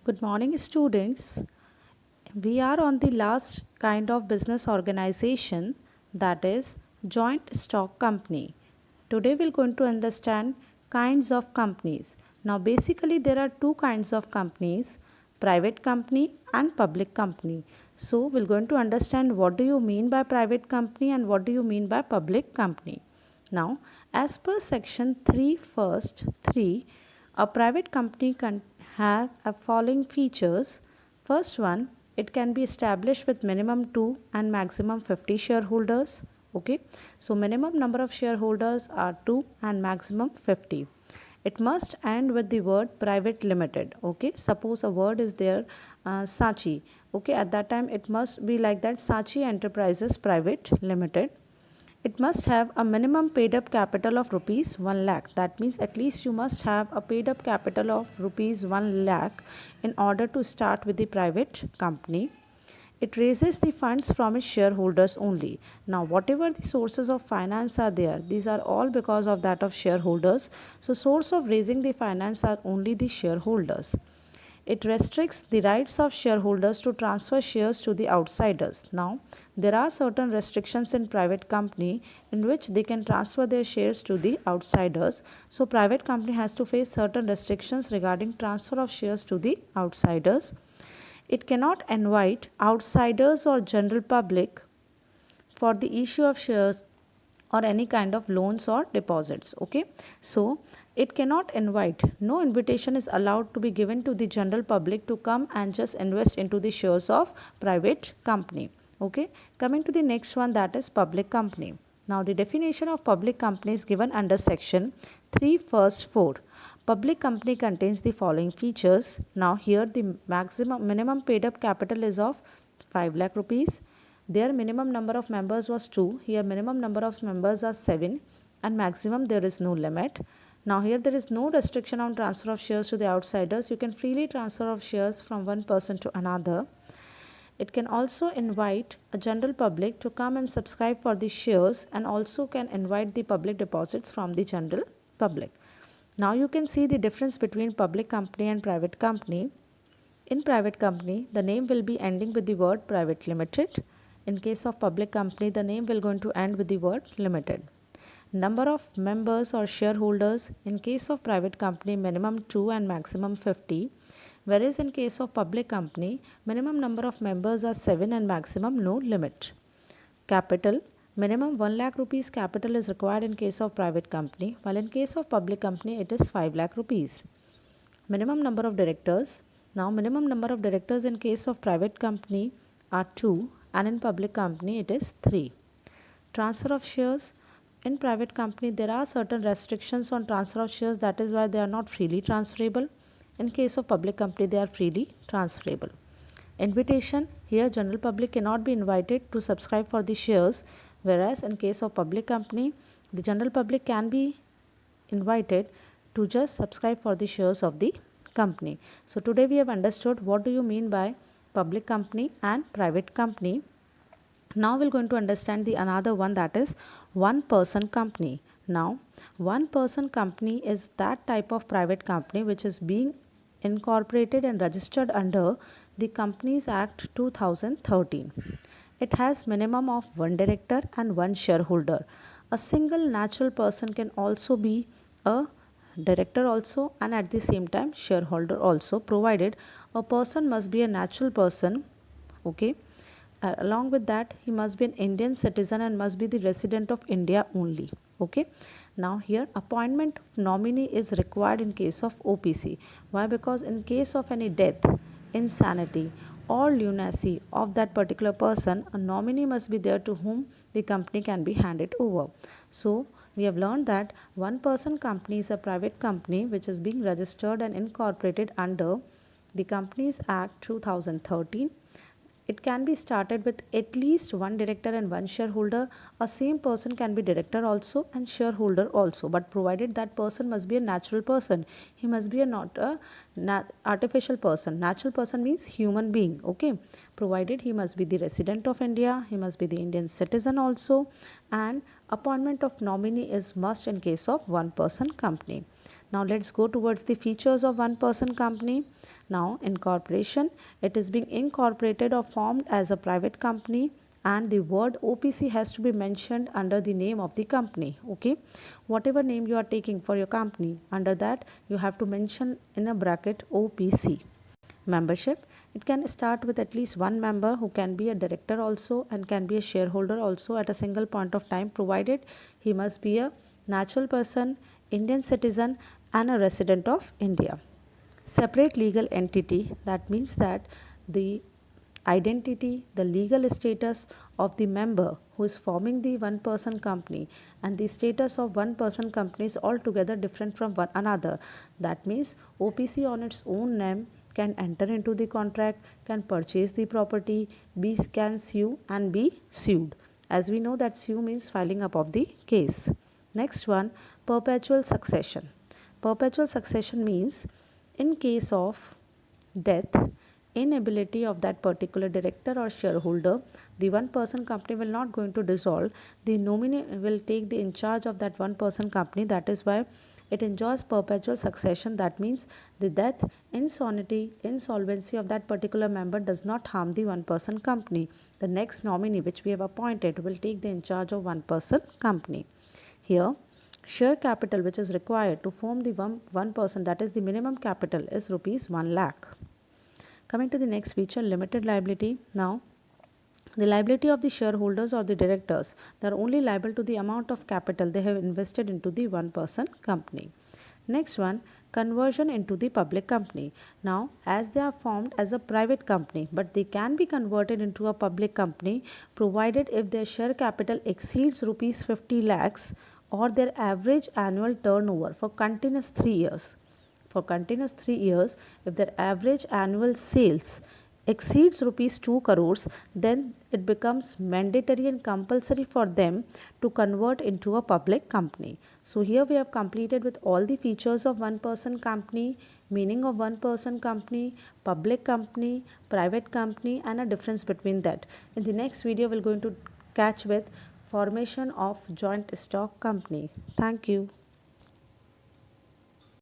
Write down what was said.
Good morning, students. We are on the last kind of business organization, that is joint stock company. Today we're going to understand kinds of companies. Now basically there are two kinds of companies, private company and public company. So we're going to understand what do you mean by private company and what do you mean by public company. Now, as per section 3 first 3, a private company can have a following features. First one, it can be established with minimum 2 and maximum 50 shareholders. Okay, so minimum number of shareholders are 2 and maximum 50. It must end with the word private limited. Okay, suppose a word is there, Sachi. Okay, at that time it must be like that, Sachi Enterprises Private Limited. It must have a minimum paid up capital of rupees 1 lakh. That means at least you must have a paid up capital of rupees 1 lakh in order to start with the private company. It raises the funds from its shareholders only. Now, whatever the sources of finance are there, these are all because of that of shareholders. So, source of raising the finance are only the shareholders. It restricts the rights of shareholders to transfer shares to the outsiders. Now, there are certain restrictions in private company in which they can transfer their shares to the outsiders. So, private company has to face certain restrictions regarding transfer of shares to the outsiders. It cannot invite outsiders or general public for the issue of shares or any kind of loans or deposits. Okay, so it cannot invite, no invitation is allowed to be given to the general public to come and just invest into the shares of private company. Okay, coming to the next one, that is public company. Now the definition of public company is given under section 3 first 4. Public company contains the following features. Now here the minimum paid up capital is of 5 lakh rupees. Their minimum number of members was 2. Here minimum number of members are 7 and maximum there is no limit. Now here there is no restriction on transfer of shares to the outsiders. You can freely transfer of shares from one person to another. It can also invite a general public to come and subscribe for the shares and also can invite the public deposits from the general public. Now you can see the difference between public company and private company. In private company, the name will be ending with the word private limited. In case of public company, the name will going to end with the word limited. Number of members or shareholders, in case of private company, minimum 2 and maximum 50. Whereas in case of public company, minimum number of members are 7 and maximum no limit. Capital, minimum 1 lakh rupees capital is required in case of private company, while in case of public company it is 5 lakh rupees. Minimum number of directors, now minimum number of directors in case of private company are 2 and in public company it is 3. Transfer of shares, in private company there are certain restrictions on transfer of shares, that is why they are not freely transferable. In case of public company they are freely transferable. Invitation, here general public cannot be invited to subscribe for the shares, whereas in case of public company the general public can be invited to just subscribe for the shares of the company. So today we have understood what do you mean by public company and private company. Now we're going to understand the another one, that is one person company. Now one person company is that type of private company which is being incorporated and registered under the Companies Act 2013. It has minimum of one director and one shareholder. A single natural person can also be a director also and at the same time shareholder also, provided a person must be a natural person. Okay, along with that he must be an Indian citizen and must be the resident of India only. Okay, now here appointment of nominee is required in case of OPC. Why? Because in case of any death, insanity or lunacy of that particular person, a nominee must be there to whom the company can be handed over. So we have learned that one person company is a private company which is being registered and incorporated under the Companies Act 2013. It can be started with at least one director and one shareholder. A same person can be director also and shareholder also, but provided that person must be a natural person. He must be not a artificial person. Natural person means human being. Okay, provided he must be the resident of India, he must be the Indian citizen also, and appointment of nominee is must in case of one person company. Now let's go towards the features of one person company. Now incorporation, it is being incorporated or formed as a private company, and the word OPC has to be mentioned under the name of the company. Okay, whatever name you are taking for your company, under that you have to mention in a bracket OPC. Membership, it can start with at least one member who can be a director also and can be a shareholder also at a single point of time, provided he must be a natural person, Indian citizen, and a resident of India. Separate legal entity, that means that the identity, the legal status of the member who is forming the one person company and the status of one person company is altogether different from one another. That means OPC on its own name can enter into the contract, can purchase the property, can sue and be sued. As we know that sue means filing up of the case. Next one, perpetual succession. Perpetual succession means in case of death, inability of that particular director or shareholder, the one person company will not going to dissolve. The nominee will take the in charge of that one person company. That is why it enjoys perpetual succession. That means the death, insolvency of that particular member does not harm the one person company. The next nominee which we have appointed will take the in charge of one person company. Here, share capital which is required to form the one person, that is the minimum capital, is rupees 1 lakh. Coming to the next feature, limited liability. Now, the liability of the shareholders or the directors, they are only liable to the amount of capital they have invested into the one person company. Next one, conversion into the public company. Now, as they are formed as a private company, but they can be converted into a public company provided if their share capital exceeds rupees 50 lakhs or their average annual turnover for continuous 3 years. For continuous 3 years, if their average annual sales exceeds rupees 2 crores, then it becomes mandatory and compulsory for them to convert into a public company. So here we have completed with all the features of one person company, meaning of one person company, public company, private company, and a difference between that. In the next video, we're going to catch with formation of joint stock company. Thank you.